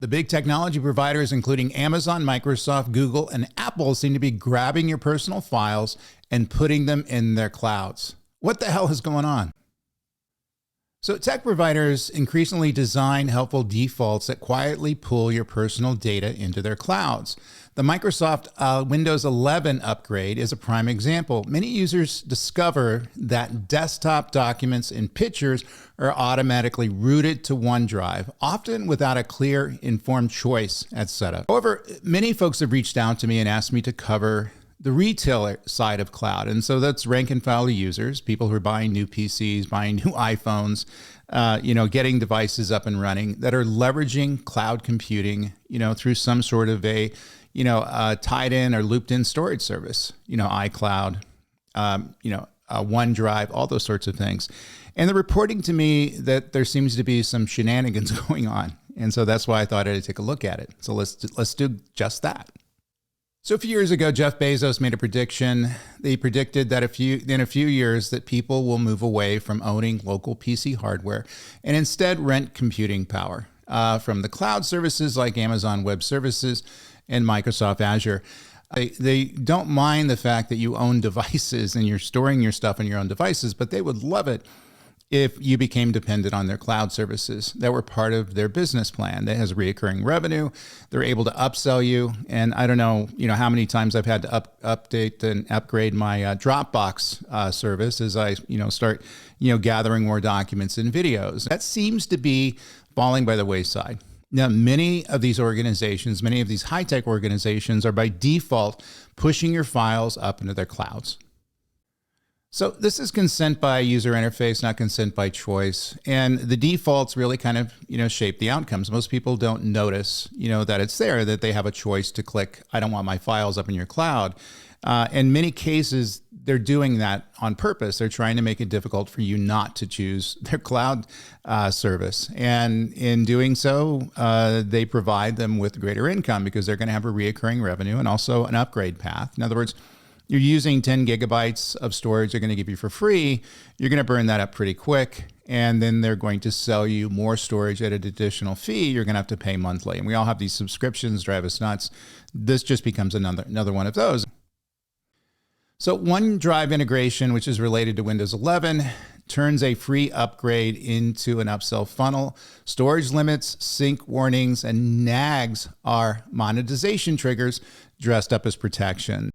The big technology providers, including Amazon, Microsoft, Google, and Apple, seem to be grabbing your personal files and putting them in their clouds. What the hell is going on? So tech providers increasingly design helpful defaults that quietly pull your personal data into their clouds. The Microsoft Windows 11 upgrade is a prime example. Many users discover that desktop documents and pictures are automatically routed to OneDrive, often without a clear, informed choice at setup. However, many folks have reached out to me and asked me to cover the retailer side of cloud. And so that's rank and file users, people who are buying new PCs, buying new iPhones, getting devices up and running that are leveraging cloud computing, through some sort of a tied in or looped in storage service, iCloud, OneDrive, all those sorts of things. And they're reporting to me that there seems to be some shenanigans going on. And so that's why I thought I'd take a look at it. So let's do just that. So a few years ago, Jeff Bezos made a prediction. They predicted that in a few years that people will move away from owning local PC hardware and instead rent computing power from the cloud services like Amazon Web Services and Microsoft Azure. They don't mind the fact that you own devices and you're storing your stuff on your own devices, but they would love it if you became dependent on their cloud services that were part of their business plan that has recurring revenue. They're able to upsell you. And I don't know, how many times I've had to update and upgrade my Dropbox service as I, start, gathering more documents and videos. That seems to be falling by the wayside. Now, many of these organizations, many of these high-tech organizations are by default pushing your files up into their clouds. So this is consent by user interface, not consent by choice. And the defaults really kind of, shape the outcomes. Most people don't notice, that it's there, that they have a choice to click, I don't want my files up in your cloud. In many cases, they're doing that on purpose. They're trying to make it difficult for you not to choose their cloud service. And in doing so, they provide them with greater income because they're going to have a reoccurring revenue and also an upgrade path. In other words, you're using 10 gigabytes of storage they're going to give you for free. You're going to burn that up pretty quick. And then they're going to sell you more storage at an additional fee. You're going to have to pay monthly. And we all have these subscriptions, drive us nuts. This just becomes another one of those. So OneDrive integration, which is related to Windows 11, turns a free upgrade into an upsell funnel. Storage limits, sync warnings, and nags are monetization triggers dressed up as protection.